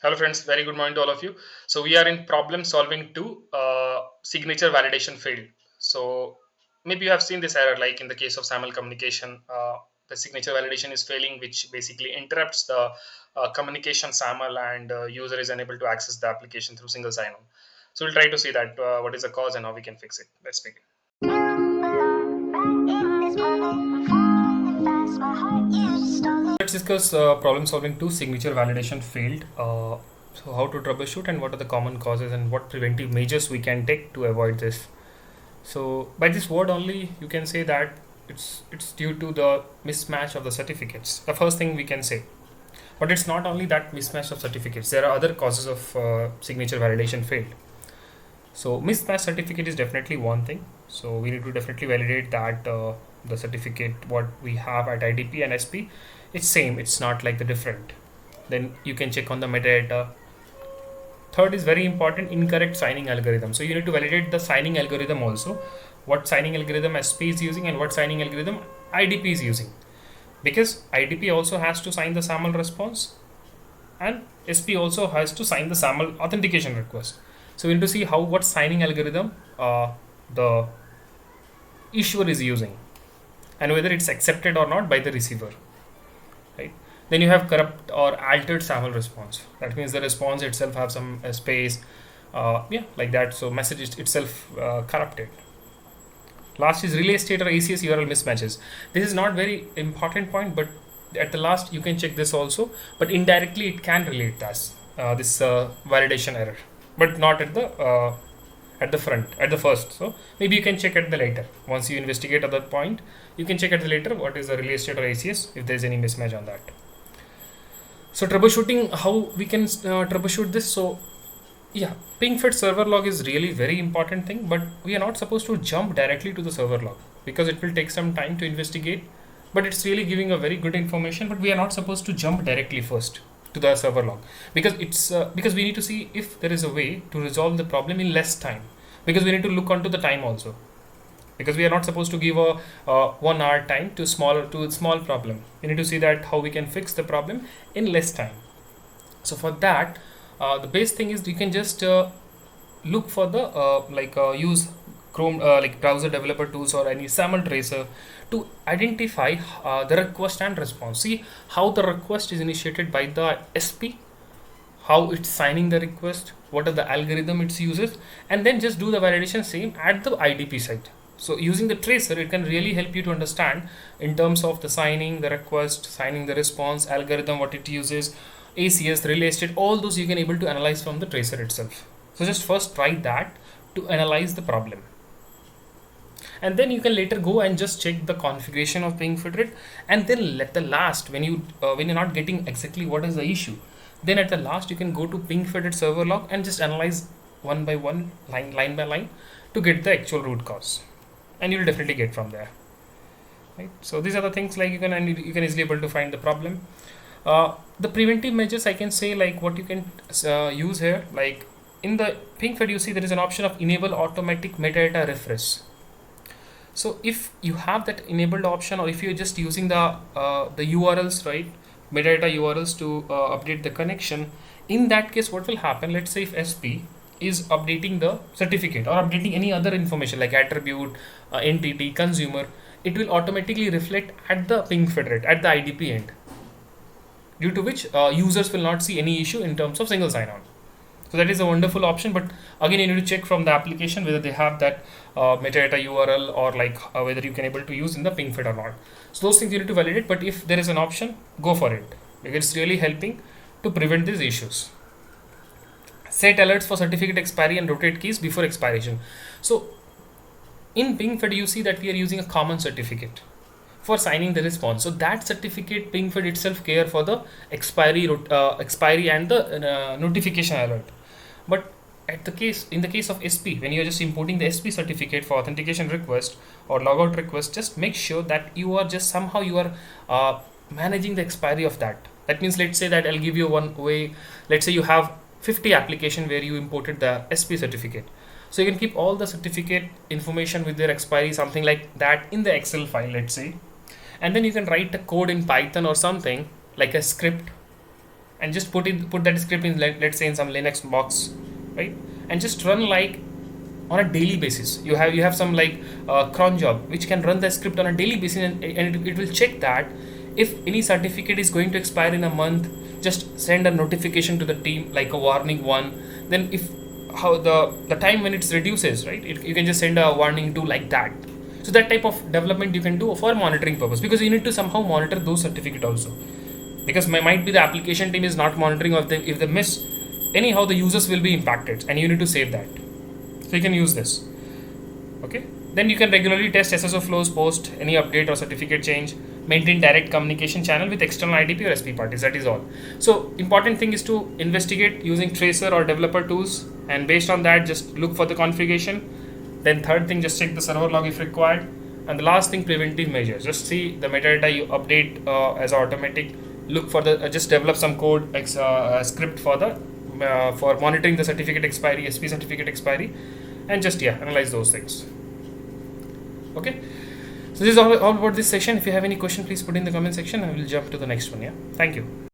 Hello friends, very good morning to all of you. So we are in problem solving two, signature validation failed. So maybe you have seen this error, like in the case of SAML communication, the signature validation is failing, which basically interrupts the communication SAML, and user is unable to access the application through single sign-on. So we'll try to see that what is the cause and how we can fix it. Let's begin. Let's discuss problem solving two, signature validation failed. So how to troubleshoot and what are the common causes and what preventive measures we can take to avoid this. So by this word only you can say that it's due to the mismatch of the certificates. The first thing we can say. But it's not only that mismatch of certificates. There are other causes of signature validation failed. So mismatch certificate is definitely one thing. So we need to definitely validate that the certificate what we have at IDP and SP, it's same. It's not like the different. Then you can check on the metadata. Third is very important, incorrect signing algorithm. So you need to validate the signing algorithm also. What signing algorithm SP is using and what signing algorithm IDP is using. Because IDP also has to sign the SAML response and SP also has to sign the SAML authentication request. So we need to see what signing algorithm the issuer is using and whether it's accepted or not by the receiver, right? Then you have corrupt or altered SAML response. That means the response itself have some space, like that. So message itself corrupted. Last is relay state or ACS URL mismatches. This is not very important point, but at the last you can check this also. But indirectly it can relate as this validation error, but not at the first. So maybe you can check at the later. Once you investigate at that point, you can check at the later what is the relay state or ACS if there is any mismatch on that. So troubleshooting, how we can troubleshoot this. So yeah, ping-fed server log is really very important thing, but we are not supposed to jump directly to the server log because it will take some time to investigate. But it's really giving a very good information. But we are not supposed to jump directly first to the server log because because we need to see if there is a way to resolve the problem in less time. Because we need to look onto the time also. Because we are not supposed to give a 1 hour time to small problem. We need to see that how we can fix the problem in less time. So for that, the best thing is you can just look for the use Chrome like browser developer tools or any SAML tracer to identify the request and response. See how the request is initiated by the SP, how it's signing the request, what are the algorithm it uses, and then just do the validation same at the IDP site. So using the tracer, it can really help you to understand in terms of the signing, the request, signing the response, algorithm, what it uses, ACS, relay state, all those you can able to analyze from the tracer itself. So just first try that to analyze the problem. And then you can later go and just check the configuration of ping-fed, and then let the last when you're not getting exactly what is the issue, then at the last you can go to ping-fed server log and just analyze one by one, line by line, to get the actual root cause, and you'll definitely get from there, right? So these are the things like you can easily able to find the problem. The preventive measures I can say, like what you can use here, like in the ping-fed you see there is an option of enable automatic metadata refresh. So if you have that enabled option, or if you're just using the URLs, right, metadata URLs to update the connection, in that case what will happen, let's say if SP is updating the certificate or updating any other information like attribute, entity, consumer, it will automatically reflect at the ping-fed rate at the IDP end, due to which users will not see any issue in terms of single sign-on. So that is a wonderful option, but again you need to check from the application whether they have that metadata URL, or like whether you can able to use in the ping-fed or not. So those things you need to validate, but if there is an option, go for it because it's really helping to prevent these issues. Set alerts for certificate expiry and rotate keys before expiration. So in ping-fed you see that we are using a common certificate for signing the response. So that certificate ping-fed itself care for the expiry and the notification alert. But in the case of SP, when you're just importing the SP certificate for authentication request or logout request, just make sure that you are just somehow you are managing the expiry of that. That means, let's say that I'll give you one way. Let's say you have 50 application where you imported the SP certificate. So you can keep all the certificate information with their expiry, something like that, in the Excel file, let's say. And then you can write a code in Python or something like a script, and just put that script in, let's say in some Linux box, right? And just run like on a daily basis. You have some like cron job which can run the script on a daily basis, and it will check that if any certificate is going to expire in a month, just send a notification to the team like a warning one. Then if how the time when it reduces, right, you can just send a warning to like that. So that type of development you can do for monitoring purpose, because you need to somehow monitor those certificate also, because might be the application team is not monitoring, or if they miss, anyhow the users will be impacted and you need to save that. So you can use this. Okay, then you can regularly test SSO flows, post any update or certificate change, maintain direct communication channel with external IDP or SP parties. That is all. So important thing is to investigate using tracer or developer tools, and based on that just look for the configuration. Then third thing, just check the server log if required. And the last thing, preventive measures. Just see the metadata you update as automatic. Look for the just develop some code script for the for monitoring the certificate expiry, SP certificate expiry, and just analyze those things. Okay, so this is all about this session. If you have any question, please put in the comment section and we'll jump to the next one. Thank you.